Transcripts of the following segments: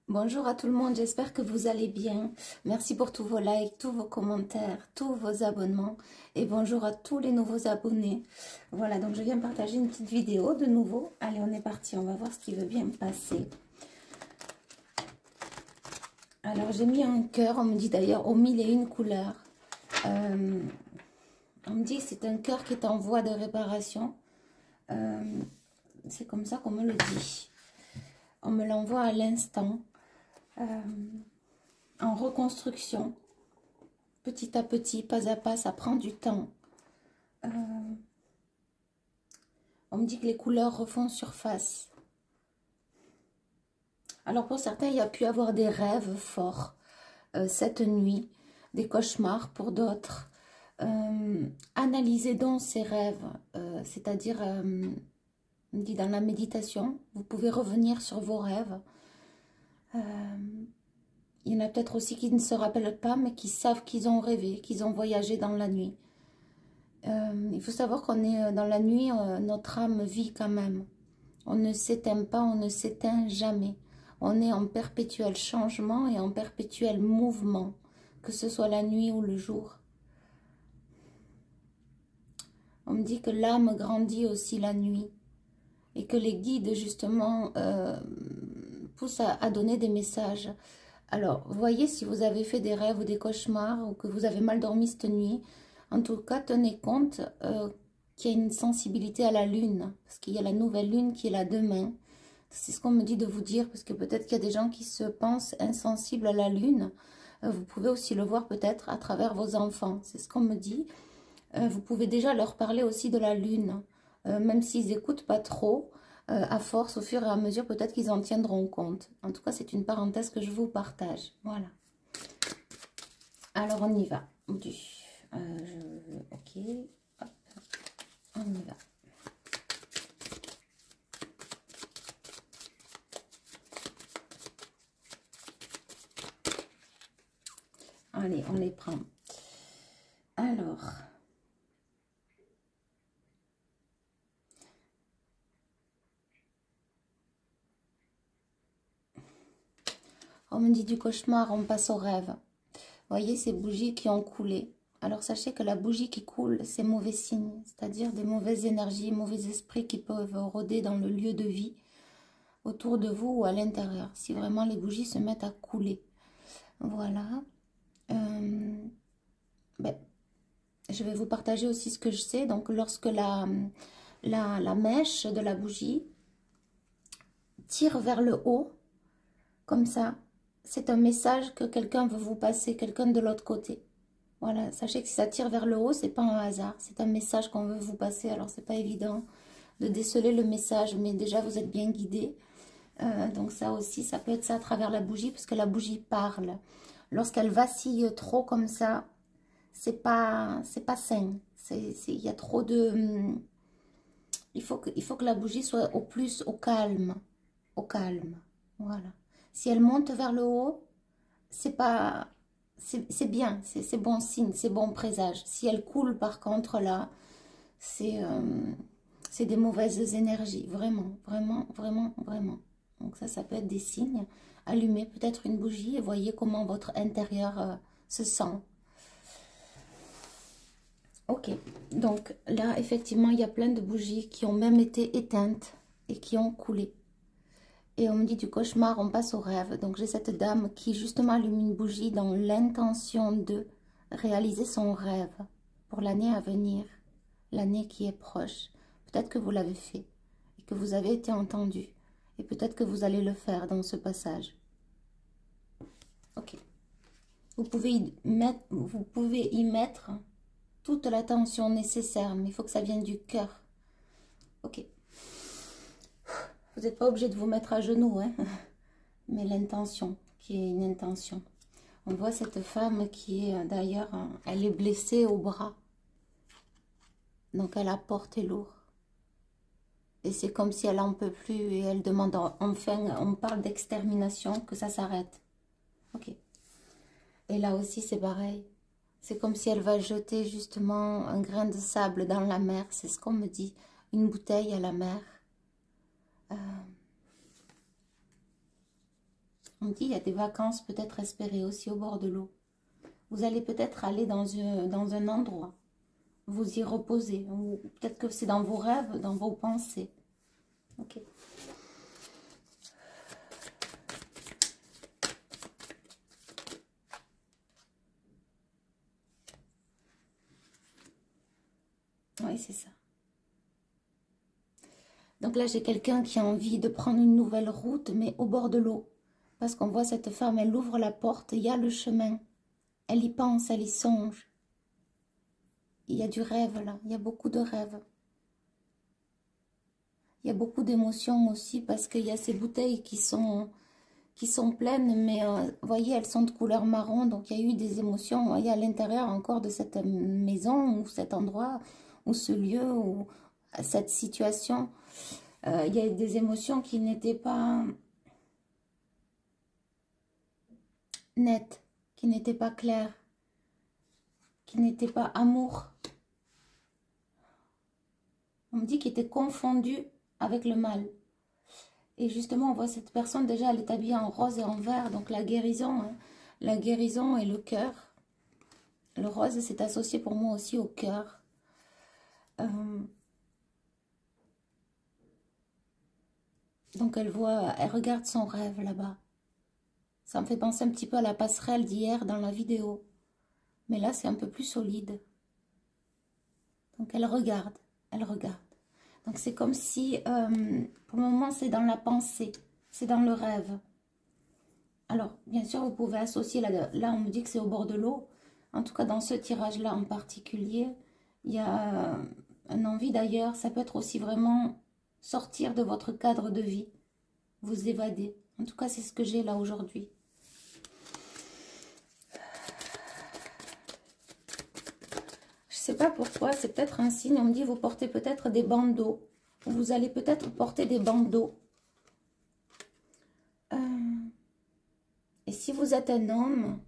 Bonjour à tout le monde, j'espère que vous allez bien. Merci pour tous vos likes, tous vos commentaires, tous vos abonnements. Et bonjour à tous les nouveaux abonnés. Voilà, donc je viens partager une petite vidéo de nouveau. Allez, on est parti, on va voir ce qui veut bien me passer. Alors, j'ai mis un cœur, on me dit d'ailleurs aux 1001 couleurs. On me dit que c'est un cœur qui est en voie de réparation. C'est comme ça qu'on me le dit. On me l'envoie à l'instant. En reconstruction, petit à petit, pas à pas, ça prend du temps. On me dit que les couleurs refont surface. Alors pour certains, il y a pu avoir des rêves forts cette nuit, des cauchemars pour d'autres. Analysez donc ces rêves, c'est-à-dire, on me dit dans la méditation, vous pouvez revenir sur vos rêves. Il y en a peut-être aussi qui ne se rappellent pas, mais qui savent qu'ils ont rêvé, qu'ils ont voyagé dans la nuit. Il faut savoir qu'on est dans la nuit, notre âme vit quand même. On ne s'éteint pas, on ne s'éteint jamais. On est en perpétuel changement et en perpétuel mouvement, que ce soit la nuit ou le jour. On me dit que l'âme grandit aussi la nuit et que les guides justement poussent à donner des messages. Alors, voyez si vous avez fait des rêves ou des cauchemars ou que vous avez mal dormi cette nuit. En tout cas, tenez compte qu'il y a une sensibilité à la lune. Parce qu'il y a la nouvelle lune qui est là demain. C'est ce qu'on me dit de vous dire. Parce que peut-être qu'il y a des gens qui se pensent insensibles à la lune. Vous pouvez aussi le voir peut-être à travers vos enfants. C'est ce qu'on me dit. Vous pouvez déjà leur parler aussi de la lune. Même s'ils n'écoutent pas trop. À force, au fur et à mesure, peut-être qu'ils en tiendront compte. En tout cas, c'est une parenthèse que je vous partage. Voilà. Alors, on y va. Ok. Hop. On y va. Allez, on les prend. Alors... on me dit du cauchemar, on passe au rêve. Voyez ces bougies qui ont coulé. Alors sachez que la bougie qui coule, c'est mauvais signe. C'est-à-dire des mauvaises énergies, mauvais esprits qui peuvent rôder dans le lieu de vie, autour de vous ou à l'intérieur. Si vraiment les bougies se mettent à couler. Voilà. Je vais vous partager aussi ce que je sais. Donc lorsque la mèche de la bougie tire vers le haut, comme ça, c'est un message que quelqu'un veut vous passer, quelqu'un de l'autre côté. Voilà, sachez que si ça tire vers le haut, c'est pas un hasard, c'est un message qu'on veut vous passer. Alors c'est pas évident de déceler le message, mais déjà vous êtes bien guidé. Donc ça aussi, ça peut être ça à travers la bougie, parce que la bougie parle. Lorsqu'elle vacille trop comme ça, c'est pas sain. Il y a trop de... il faut que la bougie soit au plus au calme. Au calme, voilà. Si elle monte vers le haut, c'est pas... c'est bien, c'est bon signe, c'est bon présage. Si elle coule par contre là, c'est des mauvaises énergies, vraiment, vraiment, vraiment, vraiment. Donc ça peut être des signes. Allumez peut-être une bougie et voyez comment votre intérieur se sent. Ok, donc là effectivement il y a plein de bougies qui ont même été éteintes et qui ont coulé. Et on me dit du cauchemar, on passe au rêve. Donc j'ai cette dame qui justement allume une bougie dans l'intention de réaliser son rêve pour l'année à venir, l'année qui est proche. Peut-être que vous l'avez fait et que vous avez été entendu. Et peut-être que vous allez le faire dans ce passage. Ok. Vous pouvez y mettre toute l'attention nécessaire, mais il faut que ça vienne du cœur. Ok. Vous n'êtes pas obligé de vous mettre à genoux, hein, mais l'intention, qui est une intention. On voit cette femme qui est d'ailleurs, elle est blessée au bras. Donc elle a porté lourd. Et c'est comme si elle n'en peut plus et elle demande, enfin, on parle d'extermination, que ça s'arrête. Ok. Et là aussi c'est pareil. C'est comme si elle va jeter justement un grain de sable dans la mer. C'est ce qu'on me dit. Une bouteille à la mer. On me dit, il y a des vacances peut-être espérées aussi au bord de l'eau. Vous allez peut-être aller dans un endroit, vous y reposer. Ou peut-être que c'est dans vos rêves, dans vos pensées. Ok. Oui, c'est ça. Donc là, j'ai quelqu'un qui a envie de prendre une nouvelle route, mais au bord de l'eau. Parce qu'on voit cette femme, elle ouvre la porte, il y a le chemin. Elle y pense, elle y songe. Il y a du rêve là, il y a beaucoup de rêves. Il y a beaucoup d'émotions aussi parce qu'il y a ces bouteilles qui sont pleines, mais vous voyez, elles sont de couleur marron, donc il y a eu des émotions, vous voyez, à l'intérieur encore de cette maison ou cet endroit ou ce lieu ou cette situation. Il y a des émotions qui n'étaient pas nettes, qui n'étaient pas claires, qui n'étaient pas amour. On me dit qu'il était confondu avec le mal. Et justement, on voit cette personne, déjà, elle est habillée en rose et en vert, donc la guérison, hein, la guérison et le cœur. Le rose, c'est associé pour moi aussi au cœur. Donc elle regarde son rêve là-bas. Ça me fait penser un petit peu à la passerelle d'hier dans la vidéo. Mais là, c'est un peu plus solide. Donc elle regarde, elle regarde. Donc c'est comme si, pour le moment, c'est dans la pensée, c'est dans le rêve. Alors, bien sûr, vous pouvez associer, là on me dit que c'est au bord de l'eau. En tout cas, dans ce tirage-là en particulier, il y a une envie d'ailleurs. Ça peut être aussi vraiment sortir de votre cadre de vie, vous évader. En tout cas, c'est ce que j'ai là aujourd'hui. Je sais pas pourquoi, c'est peut-être un signe. On me dit, vous portez peut-être des bandeaux. Vous allez peut-être porter des bandeaux. Et si vous êtes un homme,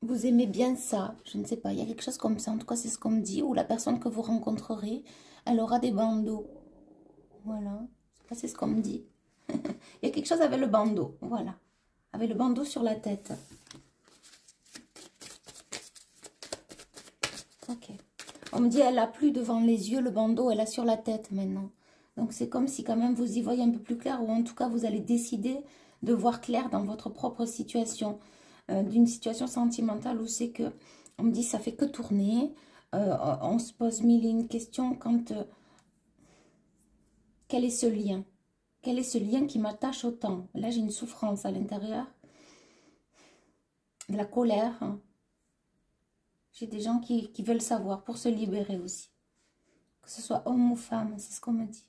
vous aimez bien ça. Je ne sais pas, il y a quelque chose comme ça. En tout cas, c'est ce qu'on me dit. Ou la personne que vous rencontrerez, elle aura des bandeaux. Voilà. C'est ce qu'on me dit. Il y a quelque chose avec le bandeau. Voilà. Avec le bandeau sur la tête. Ok. On me dit, elle a plus devant les yeux le bandeau, elle a sur la tête maintenant. Donc c'est comme si quand même vous y voyez un peu plus clair, ou en tout cas vous allez décider de voir clair dans votre propre situation. D'une situation sentimentale où c'est que, on me dit, ça fait que tourner. On se pose mille et une questions quand... quel est ce lien? Quel est ce lien qui m'attache autant? Là j'ai une souffrance à l'intérieur. De la colère, hein. J'ai des gens qui veulent savoir pour se libérer aussi. Que ce soit homme ou femme, c'est ce qu'on me dit.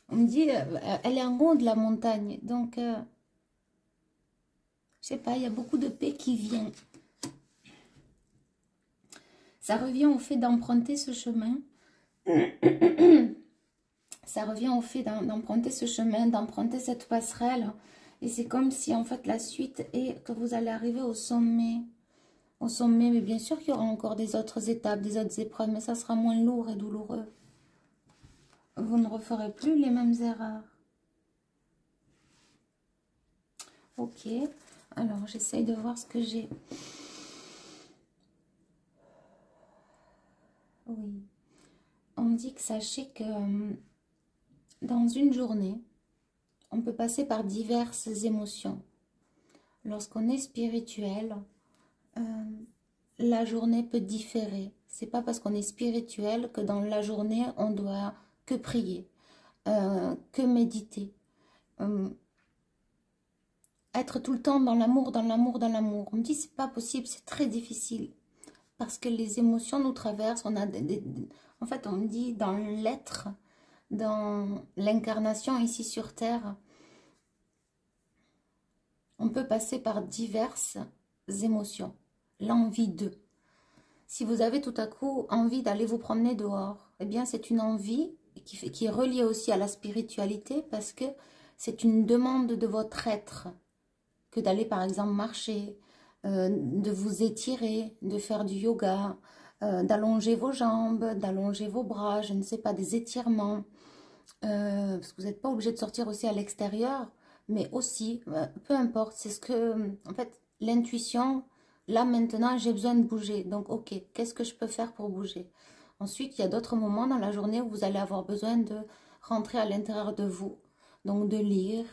On me dit, elle est en haut de la montagne, donc... je sais pas, il y a beaucoup de paix qui vient. Ça revient au fait d'emprunter ce chemin. Ça revient au fait d'emprunter ce chemin, d'emprunter cette passerelle. Et c'est comme si en fait la suite est que vous allez arriver au sommet. Au sommet, mais bien sûr qu'il y aura encore des autres étapes, des autres épreuves, mais ça sera moins lourd et douloureux. Vous ne referez plus les mêmes erreurs. Ok, alors j'essaye de voir ce que j'ai. Oui. On me dit que sachez que dans une journée, on peut passer par diverses émotions. Lorsqu'on est spirituel, la journée peut différer. C'est pas parce qu'on est spirituel que dans la journée, on doit que prier, que méditer. Être tout le temps dans l'amour, dans l'amour, dans l'amour. On me dit c'est pas possible, c'est très difficile. Parce que les émotions nous traversent. On a en fait, on me dit dans l'être, dans l'incarnation ici sur Terre, on peut passer par diverses émotions. L'envie d'eux. Si vous avez tout à coup envie d'aller vous promener dehors, eh bien c'est une envie qui est relié aussi à la spiritualité parce que c'est une demande de votre être que d'aller par exemple marcher, de vous étirer, de faire du yoga, d'allonger vos jambes, d'allonger vos bras, je ne sais pas, des étirements. Parce que vous n'êtes pas obligé de sortir aussi à l'extérieur, mais aussi, peu importe, c'est ce que, en fait, l'intuition, là maintenant, j'ai besoin de bouger. Donc, ok, qu'est-ce que je peux faire pour bouger? Ensuite, il y a d'autres moments dans la journée où vous allez avoir besoin de rentrer à l'intérieur de vous. Donc, de lire,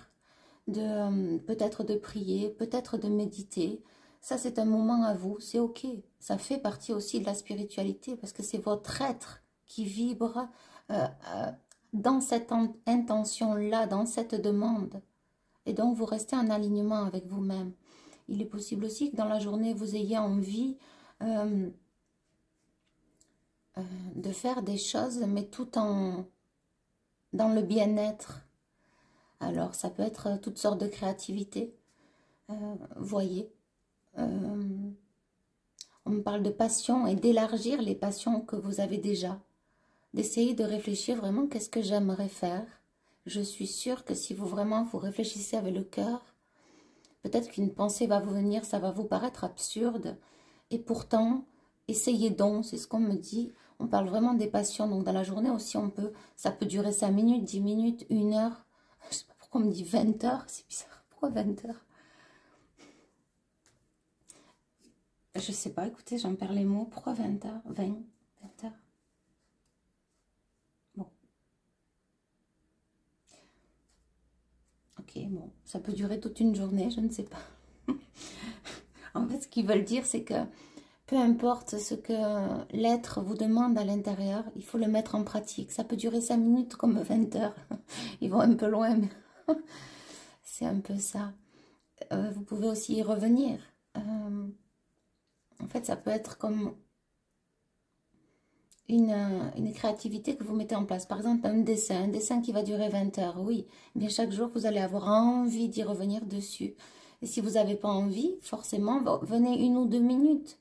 de peut-être de prier, peut-être de méditer. Ça, c'est un moment à vous, c'est ok. Ça fait partie aussi de la spiritualité parce que c'est votre être qui vibre dans cette intention-là, dans cette demande. Et donc, vous restez en alignement avec vous-même. Il est possible aussi que dans la journée, vous ayez envie de faire des choses, mais tout en dans le bien-être. Alors, ça peut être toutes sortes de créativité. Voyez, on me parle de passion et d'élargir les passions que vous avez déjà. D'essayer de réfléchir vraiment qu'est-ce que j'aimerais faire. Je suis sûre que si vous vraiment vous réfléchissez avec le cœur, peut-être qu'une pensée va vous venir, ça va vous paraître absurde. Et pourtant, essayez donc, c'est ce qu'on me dit. On parle vraiment des passions. Donc dans la journée aussi, ça peut durer 5 minutes, 10 minutes, 1 heure. Je sais pas pourquoi on me dit 20 heures, c'est bizarre. Pourquoi 20 heures? Je sais pas, écoutez, j'en perds les mots. Pourquoi 20 heures? 20 heures. Bon. Ok, bon, ça peut durer toute une journée, je ne sais pas. En fait, ce qu'ils veulent dire, c'est que peu importe ce que l'être vous demande à l'intérieur, il faut le mettre en pratique. Ça peut durer 5 minutes comme 20 heures. Ils vont un peu loin, mais c'est un peu ça. Vous pouvez aussi y revenir. En fait, ça peut être comme une créativité que vous mettez en place. Par exemple, un dessin qui va durer 20 heures. Oui, bien chaque jour, vous allez avoir envie d'y revenir dessus. Et si vous n'avez pas envie, forcément, venez 1 ou 2 minutes.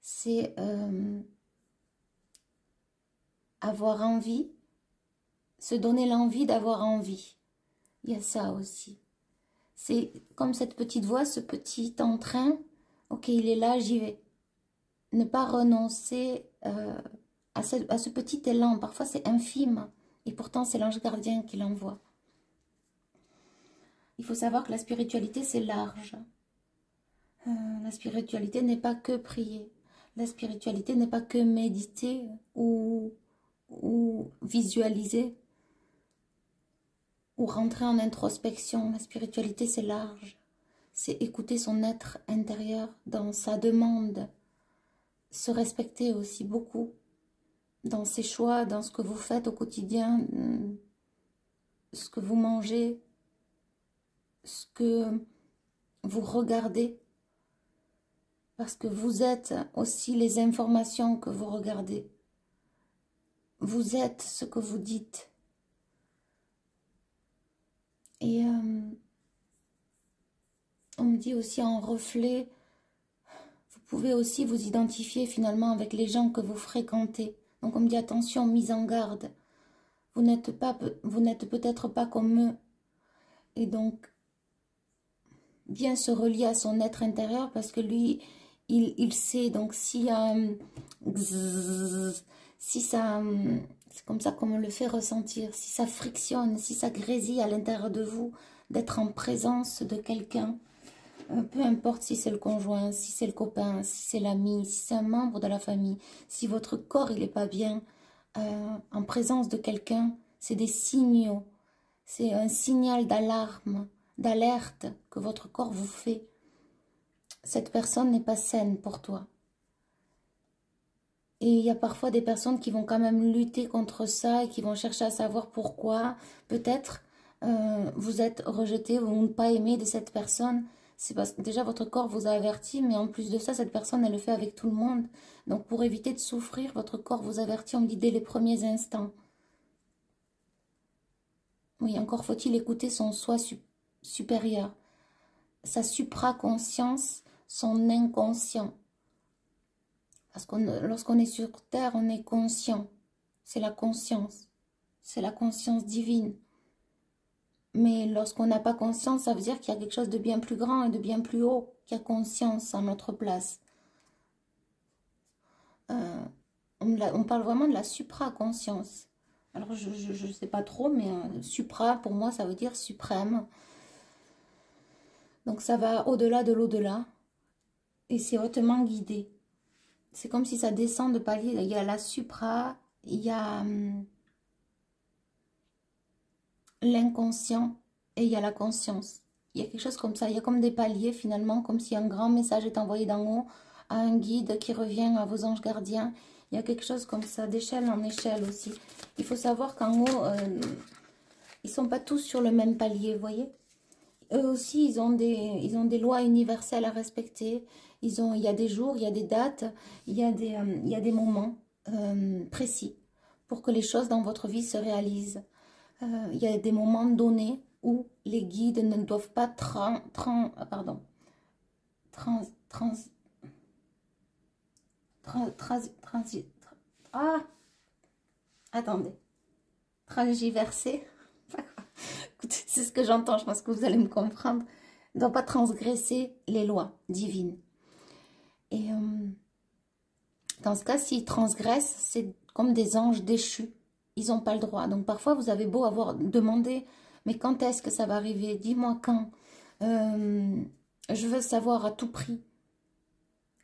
C'est avoir envie, se donner l'envie d'avoir envie. Il y a ça aussi. C'est comme cette petite voix, ce petit entrain. Ok, il est là, j'y vais. Ne pas renoncer à ce petit élan. Parfois, c'est infime. Et pourtant, c'est l'ange gardien qui l'envoie. Il faut savoir que la spiritualité, c'est large. La spiritualité n'est pas que prier. La spiritualité n'est pas que méditer ou visualiser ou rentrer en introspection. La spiritualité, c'est large. C'est écouter son être intérieur dans sa demande. Se respecter aussi beaucoup dans ses choix, dans ce que vous faites au quotidien, ce que vous mangez, ce que vous regardez. Parce que vous êtes aussi les informations que vous regardez. Vous êtes ce que vous dites. Et on me dit aussi en reflet, vous pouvez aussi vous identifier finalement avec les gens que vous fréquentez. Donc on me dit attention, mise en garde. Vous n'êtes peut-être pas comme eux. Et donc, bien se relier à son être intérieur parce que lui, il sait. Donc si ça, c'est comme ça qu'on me le fait ressentir, si ça frictionne, si ça grésille à l'intérieur de vous, d'être en présence de quelqu'un, peu importe si c'est le conjoint, si c'est le copain, si c'est l'ami, si c'est un membre de la famille, si votre corps il n'est pas bien, en présence de quelqu'un, c'est des signaux, c'est un signal d'alarme, d'alerte que votre corps vous fait. Cette personne n'est pas saine pour toi. Et il y a parfois des personnes qui vont quand même lutter contre ça et qui vont chercher à savoir pourquoi. Peut-être vous êtes rejeté ou pas aimé de cette personne. C'est parce que déjà votre corps vous a averti, mais en plus de ça, cette personne, elle le fait avec tout le monde. Donc pour éviter de souffrir, votre corps vous avertit, on me dit dès les premiers instants. Oui, encore faut-il écouter son soi supérieur. Sa supraconscience, son inconscient. Parce que lorsqu'on est sur Terre, on est conscient. C'est la conscience. c'est la conscience divine. Mais lorsqu'on n'a pas conscience, ça veut dire qu'il y a quelque chose de bien plus grand et de bien plus haut qui a conscience en notre place. On parle vraiment de la supra-conscience. Alors, je ne sais pas trop, mais supra, pour moi, ça veut dire suprême. Donc, ça va au-delà de l'au-delà. Et c'est hautement guidé. C'est comme si ça descend de palier. Il y a la supra, il y a l'inconscient et il y a la conscience. Il y a quelque chose comme ça. Il y a comme des paliers, finalement, comme si un grand message est envoyé d'en haut à un guide qui revient à vos anges gardiens. Il y a quelque chose comme ça, d'échelle en échelle aussi. Il faut savoir qu'en haut, ils ne sont pas tous sur le même palier, vous voyez. Eux aussi, ils ont des lois universelles à respecter. Il y a des jours, il y a des dates, il y a des moments précis pour que les choses dans votre vie se réalisent. Il y a des moments donnés où les guides ne doivent pas transgiverser. Écoutez, c'est ce que j'entends, je pense que vous allez me comprendre. Ne doit pas transgresser les lois divines. Et dans ce cas, s'ils transgressent, c'est comme des anges déchus. Ils n'ont pas le droit. Donc parfois, vous avez beau avoir demandé, mais quand est-ce que ça va arriver? Dis-moi quand. Je veux savoir à tout prix.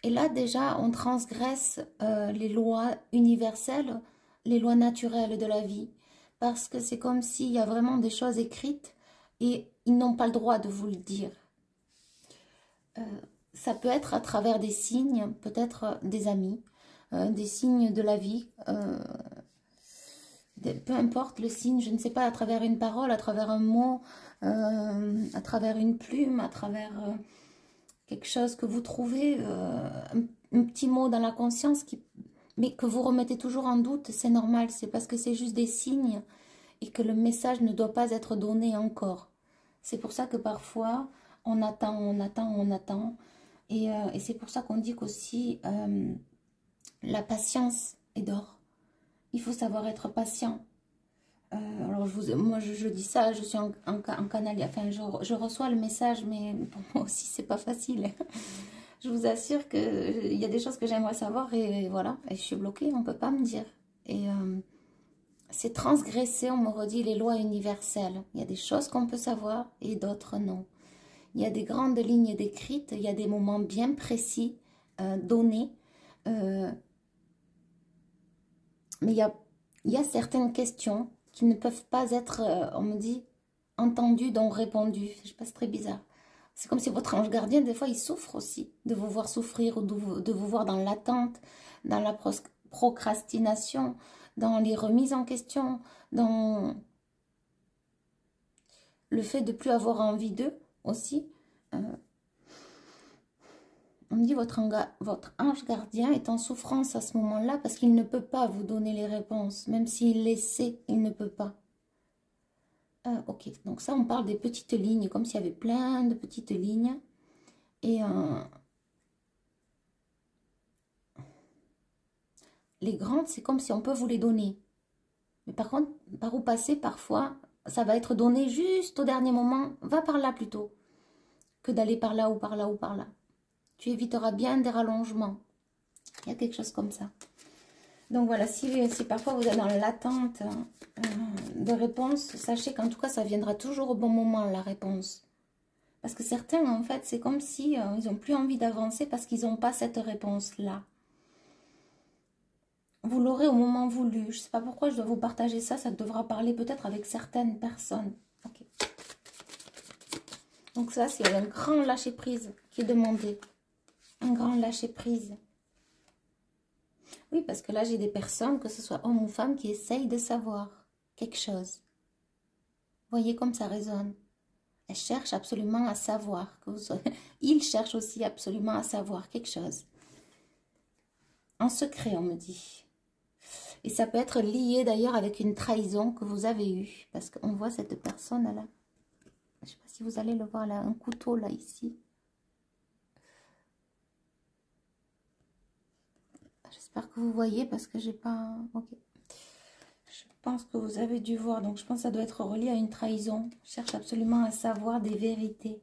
Et là, déjà, on transgresse les lois universelles, les lois naturelles de la vie. Parce que c'est comme s'il y a vraiment des choses écrites et ils n'ont pas le droit de vous le dire. Ça peut être à travers des signes, peut-être des amis, des signes de la vie, peu importe le signe, je ne sais pas, à travers une parole, à travers un mot, à travers une plume, à travers quelque chose que vous trouvez, un petit mot dans la conscience, mais que vous remettez toujours en doute, c'est normal, c'est parce que c'est juste des signes et que le message ne doit pas être donné encore. C'est pour ça que parfois, on attend, on attend, on attend. Et c'est pour ça qu'on dit qu'aussi, la patience est d'or. Il faut savoir être patient. Alors, moi, je dis ça, je suis en canal, enfin, je reçois le message, mais pour moi aussi, c'est pas facile. Je vous assure qu'il y a des choses que j'aimerais savoir et voilà, et je suis bloquée, on peut pas me dire. Et c'est transgresser, on me redit, les lois universelles. Il y a des choses qu'on peut savoir et d'autres non. Il y a des grandes lignes décrites, il y a des moments bien précis, donnés. Mais il y a certaines questions qui ne peuvent pas être, on me dit, entendues, donc répondues. Je sais pas, c'est très bizarre. C'est comme si votre ange gardien, des fois, il souffre aussi de vous voir souffrir ou de vous voir dans l'attente, dans la procrastination, dans les remises en question, dans le fait de ne plus avoir envie d'eux aussi. On me dit votre ange gardien est en souffrance à ce moment-là parce qu'il ne peut pas vous donner les réponses. Même s'il les sait, il ne peut pas. Ok, donc ça, on parle des petites lignes, comme s'il y avait plein de petites lignes. Et les grandes, c'est comme si on peut vous les donner. Mais par contre, par où passer, parfois, ça va être donné juste au dernier moment. Va par là plutôt que d'aller par là ou par là ou par là. Tu éviteras bien des rallongements. Il y a quelque chose comme ça. Donc voilà, si parfois vous êtes dans l'attente de réponse, sachez qu'en tout cas, ça viendra toujours au bon moment, la réponse. Parce que certains, en fait, c'est comme si ils n'ont plus envie d'avancer parce qu'ils n'ont pas cette réponse-là. Vous l'aurez au moment voulu. Je ne sais pas pourquoi je dois vous partager ça. Ça devra parler peut-être avec certaines personnes. Ok. Donc ça, c'est un grand lâcher-prise qui est demandé. Un grand lâcher-prise. Oui, parce que là, j'ai des personnes, que ce soit homme ou femme, qui essayent de savoir quelque chose. Voyez comme ça résonne. Elles cherchent absolument à savoir. Ils cherchent aussi absolument à savoir quelque chose. En secret, on me dit. Et ça peut être lié d'ailleurs avec une trahison que vous avez eue. Parce qu'on voit cette personne-là. Je ne sais pas si vous allez le voir là. Un couteau là, ici. J'espère que vous voyez parce que j'ai pas... Ok. Je pense que vous avez dû voir, donc je pense que ça doit être relié à une trahison. Je cherche absolument à savoir des vérités.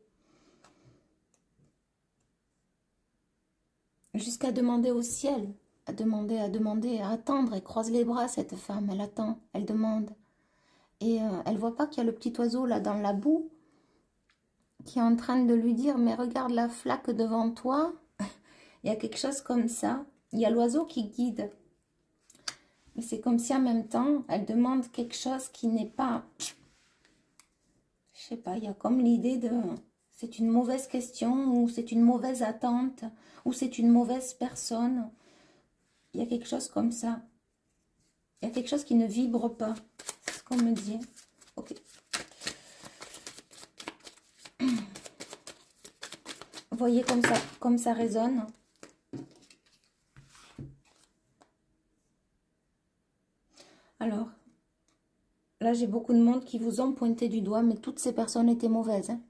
Jusqu'à demander au ciel, à demander, à attendre. Elle croise les bras, cette femme, elle attend, elle demande. Et elle voit pas qu'il y a le petit oiseau là dans la boue qui est en train de lui dire, mais regarde la flaque devant toi. Il y a quelque chose comme ça. Il y a l'oiseau qui guide. Mais c'est comme si en même temps, elle demande quelque chose qui n'est pas... Je sais pas, il y a comme l'idée de... C'est une mauvaise question, ou c'est une mauvaise attente, ou c'est une mauvaise personne. Il y a quelque chose comme ça. Il y a quelque chose qui ne vibre pas. C'est ce qu'on me dit. Ok. Vous voyez comme ça résonne. Alors, là j'ai beaucoup de monde qui vous ont pointé du doigt, mais toutes ces personnes étaient mauvaises. Hein.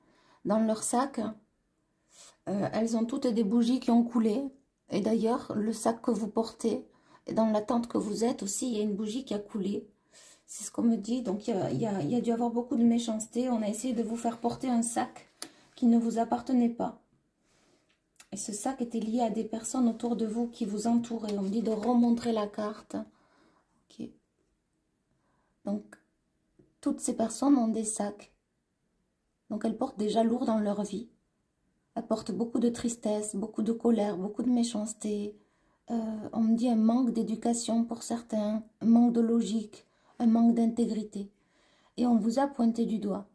Dans leur sac, elles ont toutes des bougies qui ont coulé. Et d'ailleurs, le sac que vous portez, et dans la tente que vous êtes aussi, il y a une bougie qui a coulé. C'est ce qu'on me dit. Donc, il y a dû avoir beaucoup de méchanceté. On a essayé de vous faire porter un sac qui ne vous appartenait pas. Et ce sac était lié à des personnes autour de vous qui vous entouraient. On me dit de remontrer la carte. Ok. Donc, toutes ces personnes ont des sacs. Donc, elles portent déjà lourd dans leur vie. Elles portent beaucoup de tristesse, beaucoup de colère, beaucoup de méchanceté. On me dit un manque d'éducation pour certains, un manque de logique, un manque d'intégrité. Et on vous a pointé du doigt.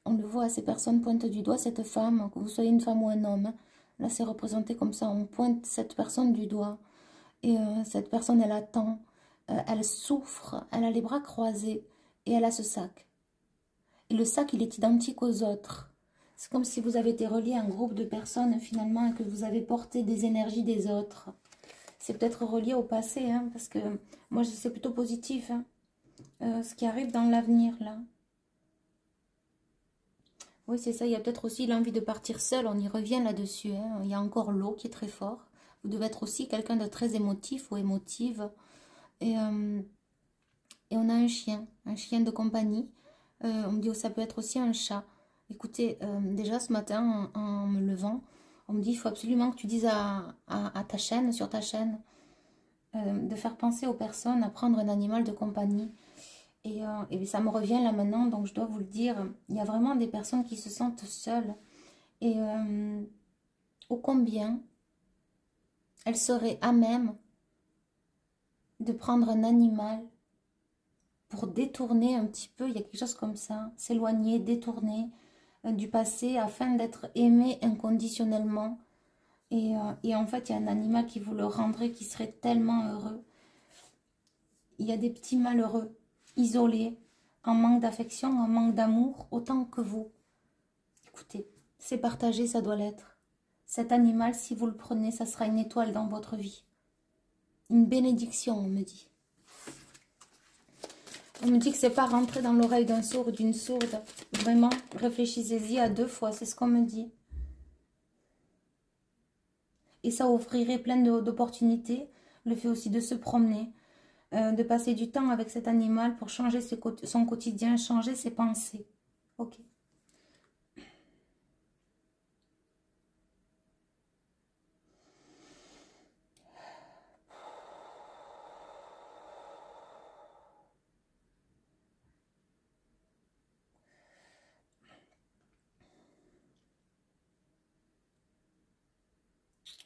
On le voit, ces personnes pointent du doigt cette femme, que vous soyez une femme ou un homme. Là, c'est représenté comme ça. On pointe cette personne du doigt. Et cette personne, elle attend. Elle souffre. Elle a les bras croisés. Et elle a ce sac. Et le sac, il est identique aux autres. C'est comme si vous avez été relié à un groupe de personnes, finalement, et que vous avez porté des énergies des autres. C'est peut-être relié au passé, hein, parce que moi, c'est plutôt positif. Hein, ce qui arrive dans l'avenir, là. Oui, c'est ça. Il y a peut-être aussi l'envie de partir seul. On y revient là-dessus. Hein. Il y a encore l'eau qui est très fort. Vous devez être aussi quelqu'un de très émotif ou émotive. Et on a un chien de compagnie. On me dit que ça peut être aussi un chat. Écoutez, déjà ce matin, en me levant, on me dit il faut absolument que tu dises à ta chaîne, sur ta chaîne, de faire penser aux personnes à prendre un animal de compagnie. Et ça me revient là maintenant, donc je dois vous le dire, il y a vraiment des personnes qui se sentent seules. Et ô combien elles seraient à même de prendre un animal pour détourner un petit peu, il y a quelque chose comme ça, s'éloigner, détourner du passé afin d'être aimé inconditionnellement. Et en fait, il y a un animal qui vous le rendrait, qui serait tellement heureux. Il y a des petits malheureux, isolés, en manque d'affection, en manque d'amour, autant que vous. Écoutez, c'est partagé, ça doit l'être. Cet animal, si vous le prenez, ça sera une étoile dans votre vie. Une bénédiction, on me dit. On me dit que c'est pas rentrer dans l'oreille d'un sourd ou d'une sourde. Vraiment, réfléchissez-y à 2 fois, c'est ce qu'on me dit. Et ça offrirait plein d'opportunités. Le fait aussi de se promener, de passer du temps avec cet animal pour changer son quotidien, changer ses pensées. Ok.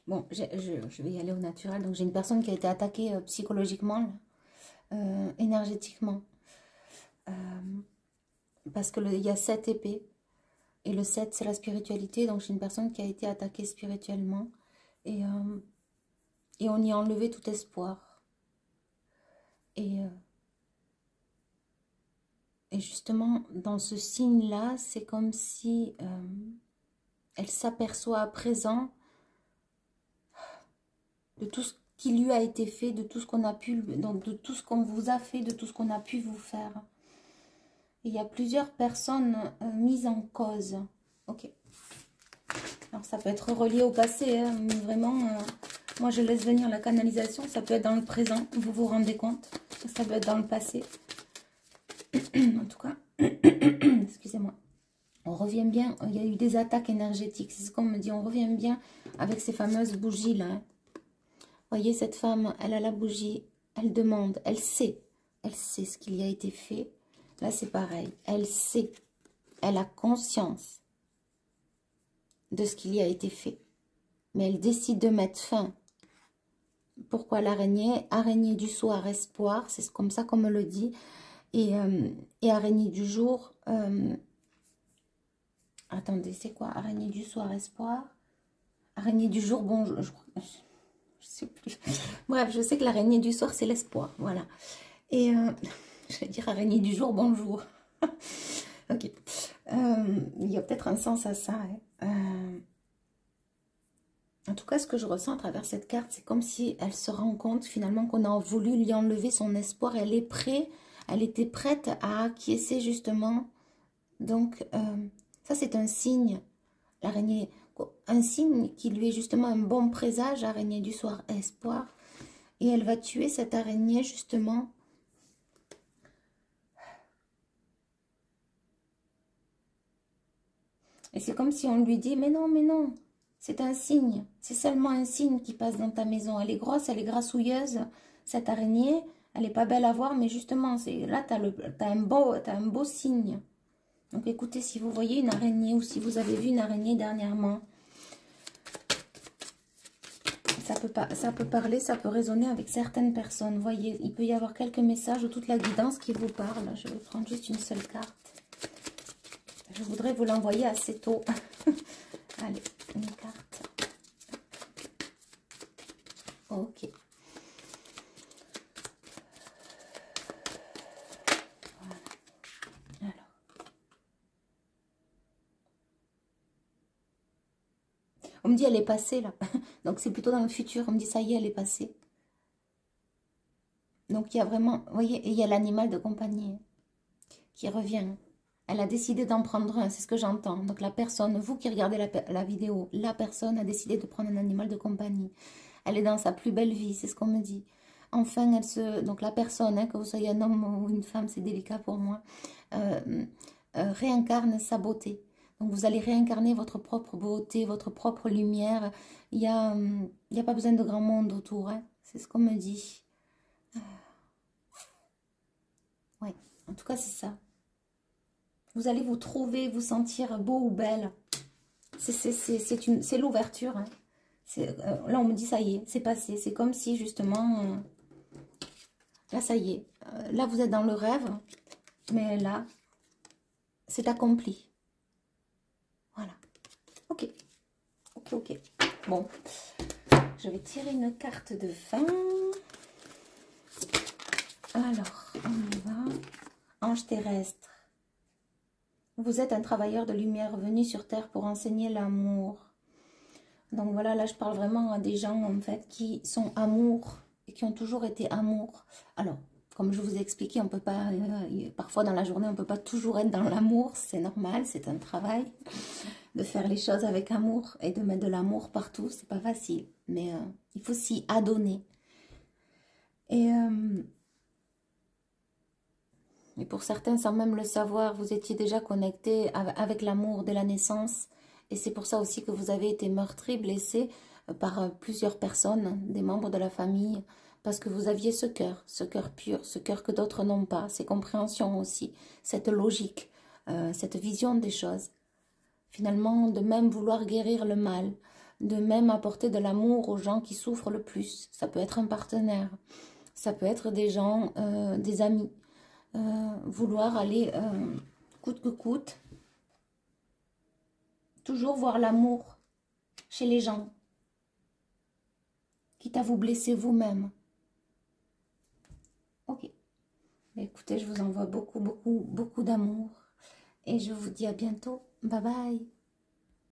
Bon, je vais y aller au naturel. Donc, j'ai une personne qui a été attaquée psychologiquement, énergétiquement. Parce qu'il y a 7 épées. Et le 7, c'est la spiritualité. Donc, j'ai une personne qui a été attaquée spirituellement. Et on y a enlevé tout espoir. Et justement, dans ce signe-là, c'est comme si elle s'aperçoit à présent de tout ce qui lui a été fait, de tout ce qu'on a pu, donc de tout ce qu'on vous a fait, de tout ce qu'on a pu vous faire. Et il y a plusieurs personnes mises en cause. Ok. Alors, ça peut être relié au passé, hein, mais vraiment, moi, je laisse venir la canalisation. Ça peut être dans le présent, vous vous rendez compte. Ça peut être dans le passé. En tout cas, excusez-moi. On revient bien, il y a eu des attaques énergétiques. C'est ce qu'on me dit, on revient bien avec ces fameuses bougies-là. Hein. Voyez, cette femme, elle a la bougie, elle demande, elle sait ce qu'il y a été fait. Là, c'est pareil, elle sait, elle a conscience de ce qu'il y a été fait. Mais elle décide de mettre fin. Pourquoi l'araignée? Araignée du soir, espoir, c'est comme ça qu'on me le dit. Et araignée du jour, attendez, c'est quoi? Araignée du soir, espoir. Araignée du jour, bonjour. Je sais plus. Bref, je sais que l'araignée du soir, c'est l'espoir. Voilà. Et je vais dire araignée du jour, bonjour. Ok. Il y a peut-être un sens à ça. Hein. En tout cas, ce que je ressens à travers cette carte, c'est comme si elle se rend compte finalement qu'on a voulu lui enlever son espoir. Elle est prête, elle était prête à acquiescer justement. Donc, ça c'est un signe. L'araignée, un signe qui lui est justement un bon présage, araignée du soir, espoir. Et elle va tuer cette araignée justement. Et c'est comme si on lui dit, mais non, c'est un signe. C'est seulement un signe qui passe dans ta maison. Elle est grosse, elle est grassouilleuse, cette araignée. Elle n'est pas belle à voir, mais justement, là, tu as un beau signe. Donc, écoutez, si vous voyez une araignée ou si vous avez vu une araignée dernièrement, ça peut parler, ça peut résonner avec certaines personnes. Vous voyez, il peut y avoir quelques messages ou toute la guidance qui vous parle. Je vais prendre juste une seule carte. Je voudrais vous l'envoyer assez tôt. Allez, une carte. Ok. Voilà. Alors. On me dit elle est passée là. Donc c'est plutôt dans le futur. On me dit ça y est, elle est passée. Donc il y a vraiment, vous voyez, il y a l'animal de compagnie qui revient. Elle a décidé d'en prendre un, c'est ce que j'entends. Donc la personne, vous qui regardez la vidéo, la personne a décidé de prendre un animal de compagnie. Elle est dans sa plus belle vie, c'est ce qu'on me dit. Enfin, donc la personne, hein, que vous soyez un homme ou une femme, c'est délicat pour moi, réincarne sa beauté. Donc vous allez réincarner votre propre beauté, votre propre lumière. Il n'y a pas besoin de grand monde autour, hein, c'est ce qu'on me dit. Ouais, en tout cas c'est ça. Vous allez vous trouver, vous sentir beau ou belle. C'est l'ouverture. Hein. Là, on me dit, ça y est, c'est passé. C'est comme si, justement, là, ça y est. Là, vous êtes dans le rêve, mais là, c'est accompli. Voilà. Ok. Ok. Bon, je vais tirer une carte de fin. Alors, on y va. Ange terrestre. Vous êtes un travailleur de lumière venu sur Terre pour enseigner l'amour. Donc voilà, là je parle vraiment à des gens en fait qui sont amour et qui ont toujours été amour. Alors, comme je vous ai expliqué, on peut pas, parfois dans la journée, on ne peut pas toujours être dans l'amour, c'est normal, c'est un travail de faire les choses avec amour et de mettre de l'amour partout, c'est pas facile. Mais il faut s'y adonner. Et pour certains, sans même le savoir, vous étiez déjà connecté avec l'amour de la naissance. Et c'est pour ça aussi que vous avez été meurtri, blessé par plusieurs personnes, des membres de la famille. Parce que vous aviez ce cœur pur, ce cœur que d'autres n'ont pas. Ces compréhensions aussi, cette logique, cette vision des choses. Finalement, de même vouloir guérir le mal, de même apporter de l'amour aux gens qui souffrent le plus. Ça peut être un partenaire, ça peut être des gens, des amis. Vouloir aller coûte que coûte, toujours voir l'amour chez les gens, quitte à vous blesser vous-même. Ok. Mais écoutez, je vous envoie beaucoup d'amour et je vous dis à bientôt. Bye bye.